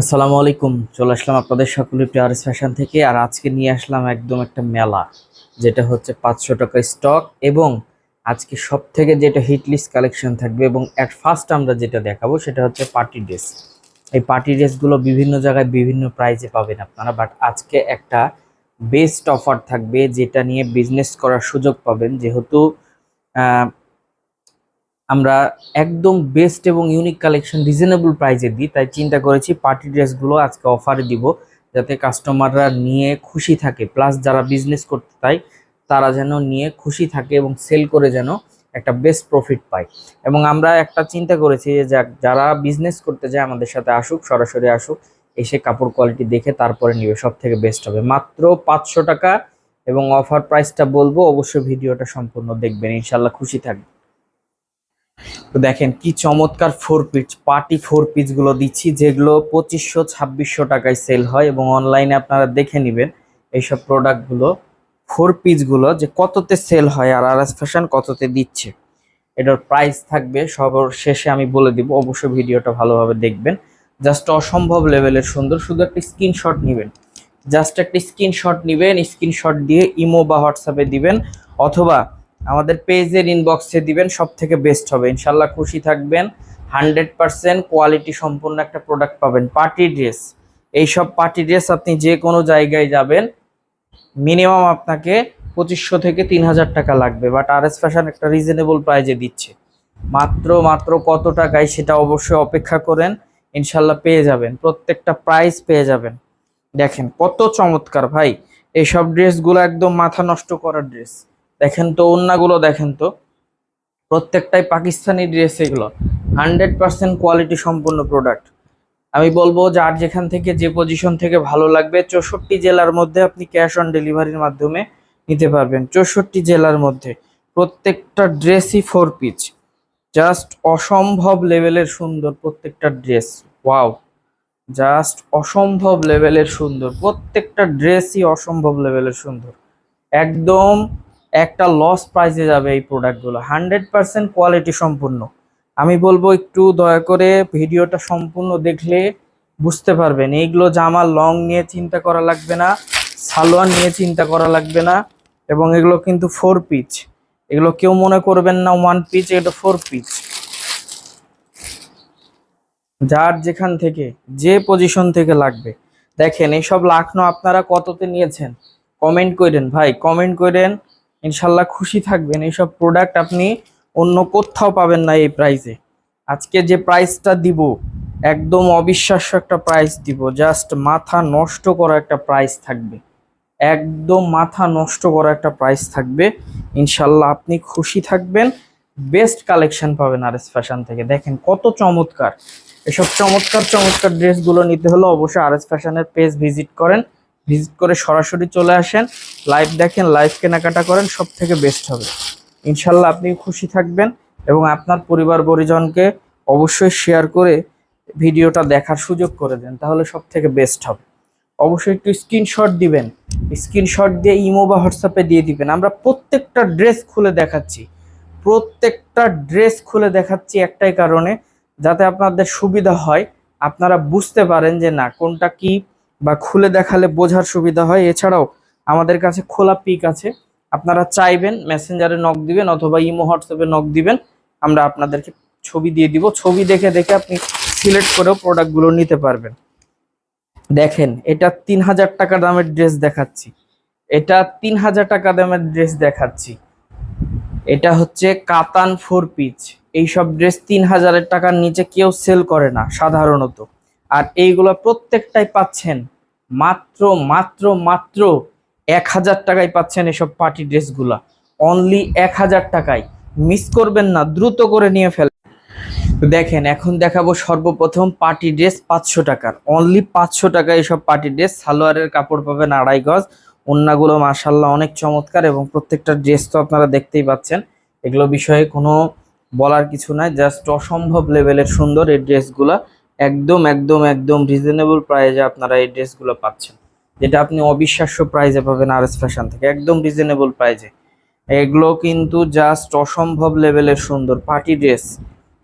আসসালামু আলাইকুম। চলে আসলাম আপনাদের সকলের প্রিয় আরএস ফ্যাশন থেকে। আর আজকে নিয়ে আসলাম একদম একটা মেলা, যেটা হচ্ছে 500 টাকা স্টক। এবং আজকে সব থেকে যেটা হিট লিস্ট কালেকশন থাকবে এবং এট ফার্স্ট আমরা যেটা দেখাবো সেটা হচ্ছে পার্টি ড্রেস। এই পার্টি ড্রেসগুলো বিভিন্ন জায়গায় বিভিন্ন প্রাইজে পাবেন আপনারা, বাট আজকে একটা বেস্ট অফার থাকবে যেটা নিয়ে বিজনেস করার সুযোগ পাবেন। যেহেতু আমরা একদম বেস্ট এবং ইউনিক কালেকশন রিজনেবল প্রাইসে দিই, তাই চিন্তা করেছি পার্টি ড্রেসগুলো আজকে অফারে দিব, যাতে কাস্টমাররা নিয়ে খুশি থাকে, প্লাস যারা বিজনেস করতে চায় তারা যেন নিয়ে খুশি থাকে এবং সেল করে যেন একটা বেস্ট প্রফিট পায়। এবং আমরা একটা চিন্তা করেছি যে যারা বিজনেস করতে যায় আমাদের সাথে আসুক, সরাসরি আসুক, এসে কাপড় কোয়ালিটি দেখে তারপরে নিবে, সব থেকে বেস্ট হবে। মাত্র 500 টাকা এবং অফার প্রাইসটা বলবো, অবশ্যই ভিডিওটা সম্পূর্ণ দেখবেন, ইনশাল্লাহ খুশি থাকবে। তো দেখেন কি চমৎকার four piece, party four piece গুলো দিচ্ছি, যেগুলো 2500-2600 টাকায় সেল হয়। এবং অনলাইনে আপনারা দেখে নেবেন এইসব প্রোডাক্ট গুলো, ফোর পিস গুলো যে কততে সেল হয় আর আরএস ফ্যাশন কততে দিচ্ছে। এটার প্রাইস থাকবে সবার শেষে আমি বলে দিব, অবশ্যই ভিডিওটা ভালোভাবে দেখবেন। জাস্ট অসম্ভব লেভেলের সুন্দর, শুধু একটা স্ক্রিনশট নেবেন, জাস্ট একটা স্ক্রিনশট নেবেন, স্ক্রিনশট দিয়ে ইমো বা হোয়াটসঅ্যাপে দিবেন, অথবা আমাদের পেজের ইনবক্সে দিবেন, সব থেকে বেস্ট হবে, ইনশাল্লাহ খুশি থাকবেন। 100% কোয়ালিটি সম্পূর্ণ একটা প্রোডাক্ট পাবেন। পার্টি ড্রেস, এইসব পার্টি ড্রেস আপনি যে কোনো জায়গায় যাবেন মিনিমাম আপনাকে 2500 থেকে 3000 টাকা লাগবে, বাট আরএস ফ্যাশন একটা রিজনেবল প্রাইজে দিচ্ছে। মাত্র মাত্র কত টাকায় সেটা অবশ্যই অপেক্ষা করেন, ইনশাল্লাহ পেয়ে যাবেন, প্রত্যেকটা প্রাইস পেয়ে যাবেন। দেখেন কত চমৎকার ভাই, এইসব ড্রেসগুলো একদম মাথা নষ্ট করার ড্রেস। দেখেন তো ওড়নাগুলো, দেখেন তো প্রত্যেকটাই পাকিস্তানি ড্রেস, এগুলো 100% কোয়ালিটি সম্পন্ন প্রোডাক্ট। আমি বলবো যার যেখান থেকে যে পজিশন থেকে ভালো লাগবে, 64 জেলার মধ্যে আপনি ক্যাশ অন ডেলিভারির মাধ্যমে নিতে পারবেন। 64 জেলার মধ্যে প্রত্যেকটা ড্রেসই ফোর পিচ, জাস্ট অসম্ভব লেভেলের সুন্দর প্রত্যেকটা ড্রেস। ওয়াও, জাস্ট অসম্ভব লেভেলের সুন্দর প্রত্যেকটা ড্রেসই, অসম্ভব লেভেলের সুন্দর। একদম একটা লস প্রাইসে যাবে এই প্রোডাক্টগুলো, 100% কোয়ালিটি সম্পূর্ণ। আমি বলবো একটু দয়া করে ভিডিওটা সম্পূর্ণ দেখলে বুঝতে পারবেন। এইগুলো জামা লং নিয়ে চিন্তা করা লাগবে না, সালোয়ার নিয়ে চিন্তা করা লাগবে না। এবং এগুলো কিন্তু ফোর পিচ, এগুলো কেউ মনে করবেন না ওয়ান পিচ, এটা ফোর পিচ। যার যেখান থেকে যে পজিশন থেকে লাগবে, দেখেন এইসব লাখনো আপনারা কততে নিয়েছেন কমেন্ট করেন ভাই, কমেন্ট করেন, ইনশাল্লাহ খুশি থাকবেন। এইসব প্রোডাক্ট আপনি অন্য কোথাও পাবেন না এই প্রাইসে। আজকে যে প্রাইসটা দিব একদম অবিশ্বাস্য একটা প্রাইস দিব, জাস্ট মাথা নষ্ট করা একটা প্রাইস থাকবে, একদম মাথা নষ্ট করা একটা প্রাইস থাকবে। ইনশাল্লাহ আপনি খুশি থাকবেন, বেস্ট কালেকশন পাবেন আরএস ফ্যাশন থেকে। দেখেন কত চমৎকার, এসব চমৎকার চমৎকার ড্রেসগুলো নিতে হলে অবশ্যই আরএস ফ্যাশনের পেজ ভিজিট করেন, ভিজিট করে সরাসরি চলে আসেন, লাইভ দেখেন, লাইভ কেনাকাটা করেন, সব থেকে বেস্ট হবে। ইনশাল্লাহ আপনি খুশি থাকবেন এবং আপনার পরিবার পরিজনকে অবশ্যই শেয়ার করে ভিডিওটা দেখার সুযোগ করে দেন, তাহলে সব থেকে বেস্ট হবে। অবশ্যই একটু স্ক্রিনশট দিবেন, স্ক্রিনশট দিয়ে ইমো বা হোয়াটসঅ্যাপে দিয়ে দিবেন। আমরা প্রত্যেকটা ড্রেস খুলে দেখাচ্ছি, প্রত্যেকটা ড্রেস খুলে দেখাচ্ছি একটাই কারণে, যাতে আপনাদের সুবিধা হয়, আপনারা বুঝতে পারেন যে না কোনটা কি, বা খুলে দেখালে বোঝার সুবিধা হয়। এছাড়াও আমাদের কাছে খোলা পিক আছে, আপনারা চাইবেন মেসেঞ্জারে নক দিবেন অথবা ইমো হোয়াটসঅ্যাপে নক দিবেন, আমরা আপনাদেরকে ছবি দিয়ে দিব, ছবি দেখে দেখে আপনি সিলেক্ট করেও প্রোডাক্টগুলো নিতে পারবেন। দেখেন এটা 3000 টাকা দামের ড্রেস দেখাচ্ছি, এটা 3000 টাকা দামের ড্রেস দেখাচ্ছি, এটা হচ্ছে কাতান ফোর পিচ। এইসব ড্রেস 3000 টাকার নিচে কেউ সেল করে না সাধারণত। আর এইগুলো প্রত্যেকটাই পাচ্ছেন মাত্র মাত্র মাত্র 1000 টাকায় পাচ্ছেন এসব পার্টি ড্রেসগুলা, অনলি 1000 টাকায়। মিস করবেন না, দ্রুত করে নিয়ে ফেলেন। তো দেখেন এখন দেখাবো সর্বপ্রথম পার্টি ড্রেস 500 টাকার, অনলি 500 টাকায় এসব পার্টি ড্রেস। সালোয়ারের কাপড় পাবেন 2.5 গজ, ওড়নাগুলো মাশাআল্লাহ অনেক চমৎকার, এবং প্রত্যেকটা ড্রেস তো আপনারা দেখতেই পাচ্ছেন, এগুলো বিষয়ে কোনো বলার কিছু নাই, জাস্ট অসম্ভব লেভেলের সুন্দর এই ড্রেসগুলো। একদম একদম একদম রিজনেবল প্রাইসে আপনারা এই ড্রেসগুলো পাচ্ছেন, যেটা আপনি অবিশ্বাস্য প্রাইসে পাবেন আরএস ফ্যাশন থেকে, একদম রিজনেবল প্রাইসে। এগুলো কিন্তু জাস্ট অসম্ভব লেভেলের সুন্দর পার্টি ড্রেস,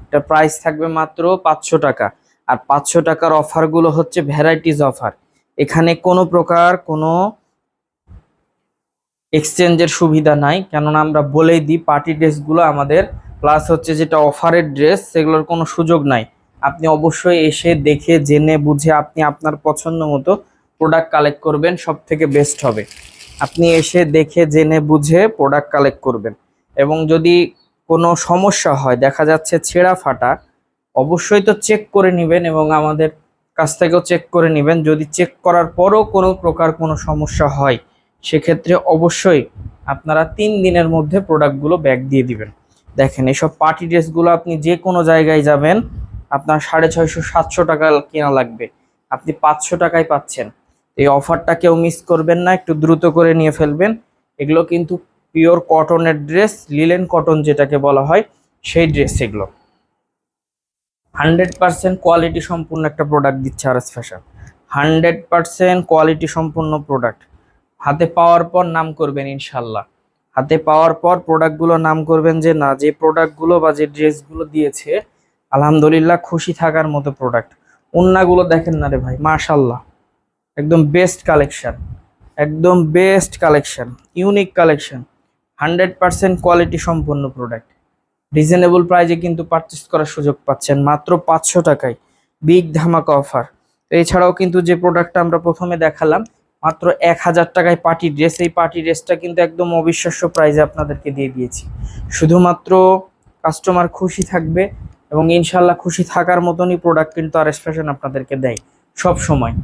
এটা প্রাইস থাকবে মাত্র 500 টাকা। আর 500 টাকার অফারগুলো হচ্ছে ভ্যারাইটিস অফার। এখানে কোনো প্রকার কোনো এক্সচেঞ্জের সুবিধা নাই, কেননা আমরা বলেই দিই পার্টি ড্রেসগুলো আমাদের, প্লাস হচ্ছে যেটা অফারের ড্রেস সেগুলোর কোনো সুযোগ নাই। আপনি অবশ্যই এসে দেখে জেনে বুঝে আপনি আপনার পছন্দ মতো প্রোডাক্ট কালেক্ট করবেন, সব থেকে বেস্ট হবে। আপনি এসে দেখে জেনে বুঝে প্রোডাক্ট কালেক্ট করবেন। এবং যদি কোনো সমস্যা হয়, দেখা যাচ্ছে ছেঁড়া ফাটা, অবশ্যই তো চেক করে নেবেন এবং আমাদের কাছ থেকেও চেক করে নেবেন। যদি চেক করার পরও কোনো প্রকার কোনো সমস্যা হয়, সেক্ষেত্রে অবশ্যই আপনারা 3 দিনের মধ্যে প্রোডাক্টগুলো ব্যাক দিয়ে দিবেন। দেখেন এইসব পার্টি ড্রেসগুলো আপনি যে কোনো জায়গায় যাবেন, আপনার 650-700 টাকা কেনা লাগবে, আপনি 500 টাকায় পাচ্ছেন। এই অফারটা কেউ মিস করবেন না, একটু দ্রুত করে নিয়ে ফেলবেন। এগুলো কিন্তু পিওর কটনের ড্রেস, লিলেন কটন যেটাকে বলা হয় সেই ড্রেস। এগুলো 100% কোয়ালিটি সম্পূর্ণ একটা প্রোডাক্ট দিচ্ছে আরএস ফ্যাশন। 100% কোয়ালিটি সম্পূর্ণ প্রোডাক্ট। হাতে পাওয়ার পর নাম করবেন ইনশাল্লাহ। হাতে পাওয়ার পর প্রোডাক্টগুলো নাম করবেন যে না, যে প্রোডাক্টগুলো বা যে ড্রেসগুলো দিয়েছে আলহামদুলিল্লাহ খুশি থাকার মতো প্রোডাক্ট। ওন্নাগুলো দেখেন না রে ভাই, মাশাল্লাহ, একদম বেস্ট কালেকশন, একদম best collection, unique collection, 100% quality সম্পন্ন প্রোডাক্ট। রিজনেবল প্রাইজে কিন্তু পারচেস করার সুযোগ পাচ্ছেন মাত্র 500 টাকায়, বিগ ধামাকা অফার। এছাড়াও কিন্তু যে প্রোডাক্টটা আমরা প্রথমে দেখালাম মাত্র 1000 টাকায় পার্টি ড্রেস, এই পার্টি ড্রেসটা কিন্তু একদম অবিশ্বাস্য প্রাইজে আপনাদেরকে দিয়ে দিয়েছি। শুধুমাত্র কাস্টমার খুশি থাকবে এবং ইনশাল্লাহ খুশি থাকার মতনই প্রোডাক্ট কিন্তু আরএস ফ্যাশন আপনাদেরকে দেয় সব সময়।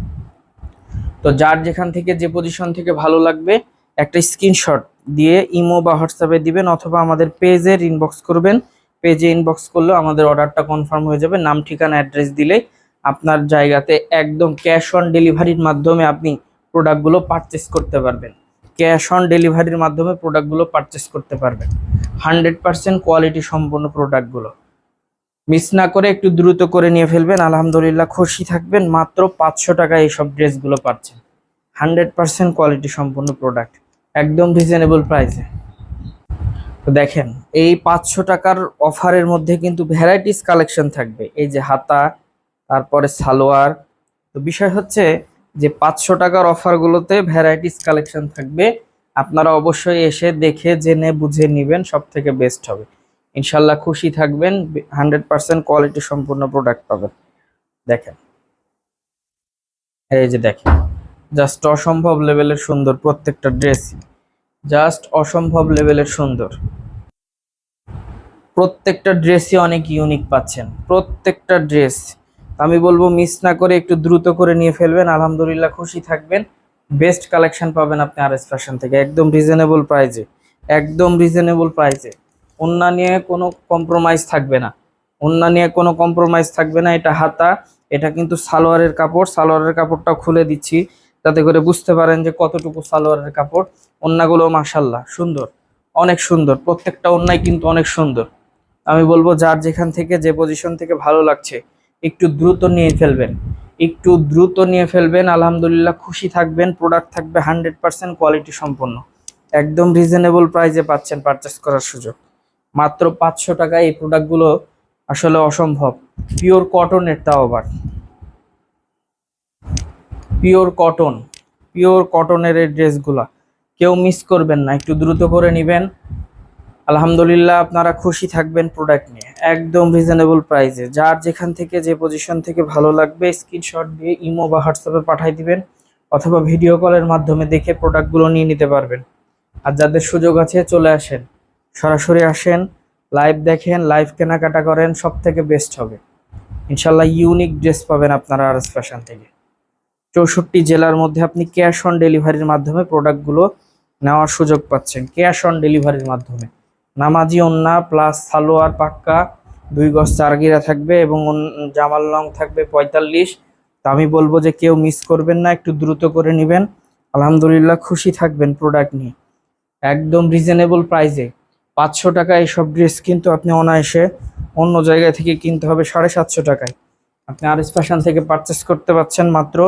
তো যার যেখান থেকে যে পজিশন থেকে ভালো লাগবে একটা স্ক্রিনশট দিয়ে ইমো বা হোয়াটসঅ্যাপে দিবেন, অথবা আমাদের পেজের ইনবক্স করবেন। পেজে ইনবক্স করলেও আমাদের অর্ডারটা কনফার্ম হয়ে যাবে। নাম ঠিকানা অ্যাড্রেস দিলে আপনার জায়গাতে একদম ক্যাশ অন ডেলিভারির মাধ্যমে আপনি প্রোডাক্টগুলো পারচেস করতে পারবেন। ক্যাশ অন ডেলিভারির মাধ্যমে প্রোডাক্টগুলো পারচেস করতে পারবেন। 100% কোয়ালিটি সম্পন্ন প্রোডাক্টগুলো মিস না করে একটু দ্রুত করে নিয়ে ফেলবেন, আলহামদুলিল্লাহ খুশি থাকবেন। মাত্র 500 টাকায় এইসব ড্রেসগুলো পাচ্ছেন। 100% কোয়ালিটি সম্পন্ন প্রোডাক্ট, একদম রিজনেবল প্রাইসে। তো দেখেন এই 500 টাকার অফারের মধ্যে কিন্তু ভ্যারাইটিস কালেকশন থাকবে। এই যে হাতা, তারপরে সালোয়ার। তো বিষয় হচ্ছে যে 500 টাকার অফারগুলোতে ভ্যারাইটিস কালেকশন থাকবে। আপনারা অবশ্যই এসে দেখে জেনে বুঝে নেবেন, সব থেকে বেস্ট হবে। ইনশাল্লাহ খুশি থাকবেন, 100% কোয়ালিটি সম্পূর্ণ প্রোডাক্ট পাবেন। দেখেন এই যে দেখেন, জাস্ট অসম্ভব লেভেলের সুন্দর প্রত্যেকটা ড্রেস, জাস্ট অসম্ভব লেভেলের সুন্দর। প্রত্যেকটা ড্রেসই অনেক ইউনিক পাচ্ছেন, প্রত্যেকটা ড্রেস। আমি বলবো মিস না করে একটু দ্রুত করে নিয়ে ফেলবেন, আলহামদুলিল্লাহ খুশি থাকবেন। বেস্ট কালেকশন পাবেন আপনি আরএস ফ্যাশন থেকে, একদম রিজনেবল প্রাইজে, একদম রিজনেবল প্রাইজে। ওন্না নিয়ে কোনো কম্প্রোমাইজ থাকবে না, ওন্না নিয়ে কোনো কম্প্রোমাইজ থাকবে না। এটা হাতা, এটা কিন্তু সালোয়ারের কাপড়। সালোয়ারের কাপড়টাও খুলে দিচ্ছি যাতে করে বুঝতে পারেন যে কতটুকু সালোয়ারের কাপড়। ওন্নাগুলো মাশাল্লাহ সুন্দর, অনেক সুন্দর, প্রত্যেকটা ওন্নাই কিন্তু অনেক সুন্দর। আমি বলবো যার যেখান থেকে যে পজিশন থেকে ভালো লাগছে একটু দ্রুত নিয়ে ফেলবেন, একটু দ্রুত নিয়ে ফেলবেন, আলহামদুলিল্লাহ খুশি থাকবেন। প্রোডাক্ট থাকবে 100% কোয়ালিটি সম্পন্ন, একদম রিজনেবল প্রাইসে পাচ্ছেন পারচেস করার সুযোগ। মাত্র 500 টাকায় এই প্রোডাক্টগুলো আসলে অসম্ভব। পিওর কটনের, তাও আবার পিওর কটন, পিওর কটনের এই ড্রেসগুলা কেউ মিস করবেন না, একটু দ্রুত করে নেবেন। আলহামদুলিল্লাহ আপনারা খুশি থাকবেন প্রোডাক্ট নিয়ে, একদম রিজনেবল প্রাইসে। যার যেখান থেকে যে পজিশন থেকে ভালো লাগবে স্ক্রিনশট দিয়ে ইমো বা হোয়াটসঅ্যাপে পাঠিয়ে দিবেন, অথবা ভিডিও কলের মাধ্যমে দেখে প্রোডাক্টগুলো নিয়ে নিতে পারবেন। আর যাদের সুযোগ আছে চলে আসেন, সরাসরি আসেন, লাইভ দেখেন, লাইভ কেনাকাটা করেন, সব থেকে বেস্ট হবে। ইনশাল্লাহ ইউনিক ড্রেস পাবেন আপনারা আরএস ফ্যাশন থেকে। 64 জেলার মধ্যে আপনি ক্যাশ অন ডেলিভারির মাধ্যমে প্রোডাক্টগুলো নেওয়ার সুযোগ পাচ্ছেন, ক্যাশ অন ডেলিভারির মাধ্যমে। নামাজি ওন্না প্লাস সালোয়ার পাক্কা 2 গজ 4 গিরা থাকবে এবং জামার লং থাকবে 45। তো আমি বলবো যে কেউ মিস করবেন না, একটু দ্রুত করে নেবেন, আলহামদুলিল্লাহ খুশি থাকবেন প্রোডাক্ট নিয়ে, একদম রিজনেবল প্রাইসে। 500 টাকায় এইসব ড্রেস কিন্তু আপনি অনায়াসে অন্য জায়গা থেকে কিনতে হবে 750 টাকায়, আপনি আরএস ফ্যাশন থেকে পারচেস করতে পারছেন মাত্র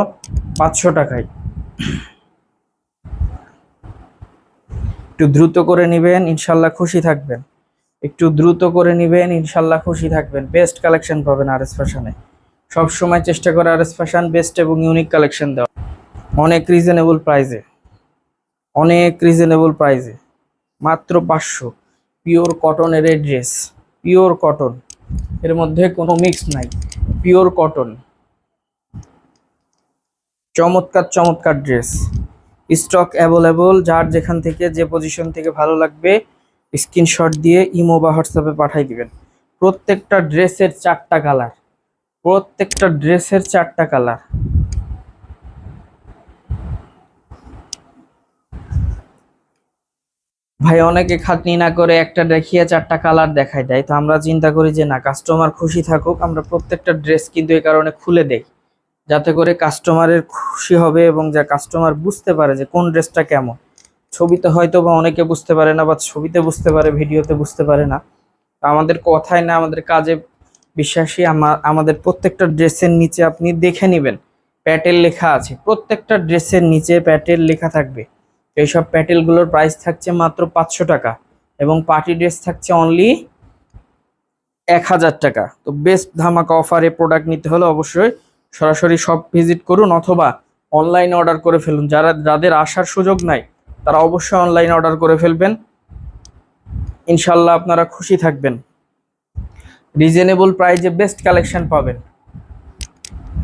500 টাকায়। একটু দ্রুত করে নেবেন, ইনশাল্লাহ খুশি থাকবেন, একটু দ্রুত করে নেবেন, ইনশাল্লাহ খুশি থাকবেন। বেস্ট কালেকশন পাবেন আরএস ফ্যাশনে, সব সময় চেষ্টা করে আরএস ফ্যাশন বেস্ট এবং ইউনিক কালেকশন দেওয়া, অনেক রিজনেবল প্রাইজে মাত্র 500। পিওর কটনের এই ড্রেস, পিওর কটন, এর মধ্যে কোনো মিক্স নাই, পিওর কটন, চমৎকার ড্রেস। স্টক অ্যাভেলেবল, যার যেখান থেকে যে পজিশন থেকে ভালো লাগবে স্ক্রিনশট দিয়ে ইমো বা হোয়াটসঅ্যাপে পাঠিয়ে দিবেন। প্রত্যেকটা ড্রেসের 4টা কালার, ভাই অনেকে খাটনি না করে একটা দেখিয়ে 4টা কালার দেখায় দেয়, তো আমরা চিন্তা করি যে না, কাস্টমার খুশি থাকুক, আমরা প্রত্যেকটা ড্রেস কিন্তু এই কারণে খুলে দেই যাতে করে কাস্টমারের খুশি হবে এবং যা কাস্টমার বুঝতে পারে যে কোন ড্রেসটা কেমন। ছবিতে হয়তো বা অনেকে বুঝতে পারে না, বা ছবিতে বুঝতে পারে, ভিডিওতে বুঝতে পারে না। আমাদের কথায় না, আমাদের কাজে বিশ্বাসী। আমাদের প্রত্যেকটা ড্রেসের নিচে আপনি দেখে নেবেন প্যাটেল লেখা আছে, প্রত্যেকটা ড্রেসের নিচে প্যাটেল লেখা থাকবে। এইসব প্যাটেলগুলোর প্রাইস থাকছে মাত্র 500 টাকা এবং পার্টি ড্রেস থাকছে অনলি 1000 টাকা। তো বেস্ট ধামাকা অফারে প্রোডাক্ট নিতে হলে অবশ্যই সরাসরি শপ ভিজিট করুন অথবা অনলাইনে অর্ডার করে ফেলুন। যাদের আসার সুযোগ নাই তারা অবশ্যই অনলাইনে অর্ডার করে ফেলবেন, ইনশাল্লাহ আপনারা খুশি থাকবেন। রিজনেবল প্রাইজে বেস্ট কালেকশন পাবেন,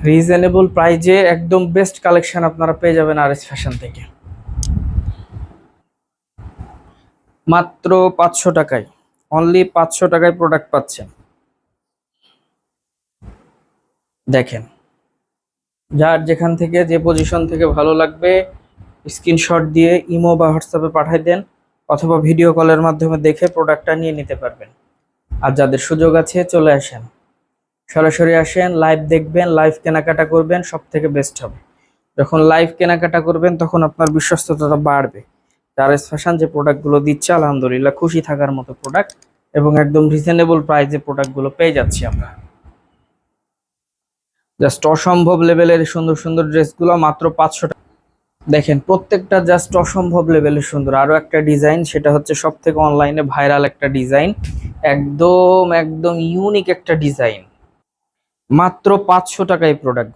রিজনেবল প্রাইজে একদম বেস্ট কালেকশন আপনারা পেয়ে যাবেন আরএস ফ্যাশন থেকে মাত্র 500 টাকায়, অনলি 500 টাকায় প্রোডাক্ট পাচ্ছেন। দেখেন, যার যেখান থেকে যে পজিশন থেকে ভালো লাগবে স্ক্রিনশট দিয়ে ইমো বা হোয়াটসঅ্যাপে পাঠিয়ে দেন অথবা ভিডিও কলের মাধ্যমে দেখে প্রোডাক্টটা নিয়ে নিতে পারবেন। আর যাদের সুযোগ আছে চলে আসেন, সরাসরি আসেন, লাইভ দেখবেন, লাইভ কেনাকাটা করবেন, সব থেকে বেস্ট হবে। যখন লাইভ কেনাকাটা করবেন তখন আপনার বিশ্বস্ততা বাড়বে। আরএস ফ্যাশন যে প্রোডাক্টগুলো দিচ্ছে আলহামদুলিল্লাহ খুশি থাকার মতো প্রোডাক্ট এবং একদম রিজনেবল প্রাইসে প্রোডাক্টগুলো পেয়ে যাচ্ছি আমরা। জাস্ট অসম্ভব লেভেলের সুন্দর ড্রেসগুলো মাত্র 500 টাকা। দেখেন প্রত্যেকটা জাস্ট অসম্ভব লেভেলের সুন্দর। আরো একটা ডিজাইন, সেটা হচ্ছে সব থেকে অনলাইনে ভাইরাল একটা ডিজাইন, একদম ইউনিক একটা ডিজাইন, মাত্র 500 টাকায় প্রোডাক্ট।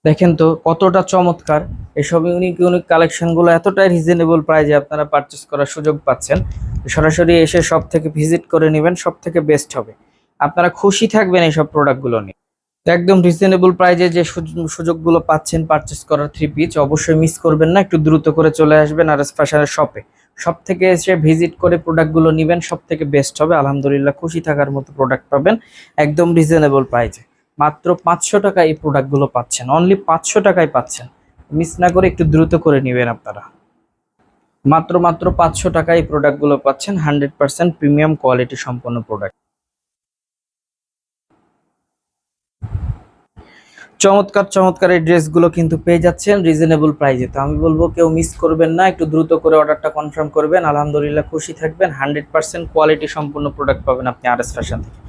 দেখেন তো কতটা চমৎকার। এসব ইউনিক কালেকশনগুলো এতটাই রিজনেবল প্রাইসে আপনারা পারচেস করার সুযোগ পাচ্ছেন। সরাসরি এসে সব থেকে ভিজিট করে নেবেন, সব থেকে বেস্ট হবে, আপনারা খুশি থাকবেন এইসব প্রোডাক্টগুলো নিয়ে। একদম রিজনেবল প্রাইসে যে সুযোগগুলো পাচ্ছেন পারচেস করার 3 পিস, অবশ্যই মিস করবেন না, একটু দ্রুত করে চলে আসবেন আরএস ফ্যাশনের শপে। সব থেকে এসে ভিজিট করে প্রোডাক্টগুলো নেবেন, সব থেকে বেস্ট হবে, আলহামদুলিল্লাহ খুশি থাকার মতো প্রোডাক্ট পাবেন একদম রিজনেবল প্রাইসে। মাত্র 500 টাকায় এই প্রোডাক্টগুলো পাচ্ছেন, অনলি 500 টাকায় পাচ্ছেন, মিস না করে একটু দ্রুত করে নেবেন আপনারা। মাত্র 500 টাকায় এই প্রোডাক্টগুলো পাচ্ছেন, 100% প্রিমিয়াম কোয়ালিটি সম্পন্ন প্রোডাক্ট। চমৎকার এই ড্রেসগুলো কিন্তু পেয়ে যাচ্ছেন রিজনেবল প্রাইসে। তো আমি বলবো কেউ মিস করবেন না, একটু দ্রুত করে অর্ডারটা কনফার্ম করবেন, আলহামদুলিল্লাহ খুশি থাকবেন। 100% কোয়ালিটি সম্পূর্ণ প্রোডাক্ট পাবেন আপনি আরএস ফ্যাশন থেকে।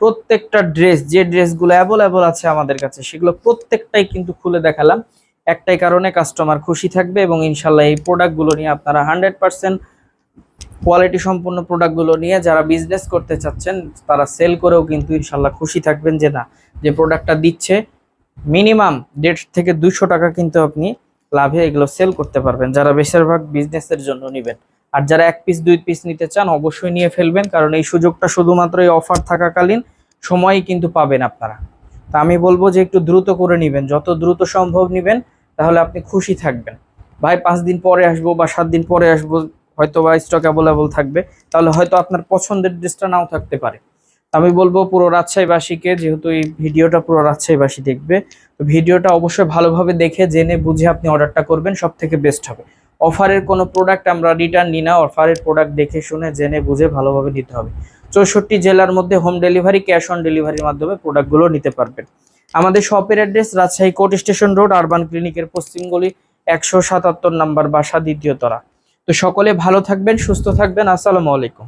প্রত্যেকটা ড্রেস, যে ড্রেসগুলো অ্যাভেলেবল আছে আমাদের কাছে, সেগুলো প্রত্যেকটাই কিন্তু খুলে দেখালাম একটাই কারণে, কাস্টমার খুশি থাকবে এবং ইনশাল্লাহ এই প্রোডাক্টগুলো নিয়ে আপনারা 100% কোয়ালিটি সম্পূর্ণ প্রোডাক্টগুলো নিয়ে যারা বিজনেস করতে চাচ্ছেন তারা সেল করেও কিন্তু ইনশাল্লাহ খুশি থাকবেন যে না, যে প্রোডাক্টটা দিচ্ছে মিনিমাম 150 থেকে 200 টাকা কিন্তু আপনি লাভে এগুলো সেল করতে পারবেন, যারা বেশিরভাগ বিজনেসের জন্য নেবেন। আর যারা 1 পিস 2 পিস নিতে চান অবশ্যই নিয়ে ফেলবেন, কারণ এই সুযোগটা শুধুমাত্র এই অফার থাকাকালীন সময়ই কিন্তু পাবেন আপনারা। তা আমি বলবো যে একটু দ্রুত করে নেবেন, যত দ্রুত সম্ভব নেবেন তাহলে আপনি খুশি থাকবেন। ভাই 5 দিন পরে আসবো বা 7 দিন পরে আসবো, হয়তো বা স্টক অ্যাভেলেবল থাকবে, তাহলে হয়তো আপনার পছন্দের ড্রেসটা নাও থাকতে পারে। আমি বলবো পুরো রাজশাহীবাসীকে, যেহেতু এই ভিডিওটা পুরো রাজশাহীবাসী দেখবে, তো ভিডিওটা অবশ্যই ভালোভাবে দেখে জেনে বুঝে আপনি অর্ডারটা করবেন, সব থেকে বেস্ট হবে। অফারের কোনো প্রোডাক্ট আমরা রিটার্ন নিই না, অফারের প্রোডাক্ট দেখে শুনে জেনে বুঝে ভালোভাবে নিতে হবে। 64 জেলার মধ্যে হোম ডেলিভারি, ক্যাশ অন ডেলিভারির মাধ্যমে প্রোডাক্টগুলো নিতে পারবেন। আমাদের শপের address Rajshahi court station road, urban ক্লিনিকের পশ্চিম গলি, 177 নাম্বার বাসা, 2য় তলা। তো সকলে ভালো থাকবেন, সুস্থ থাকবেন, আসসালামু আলাইকুম।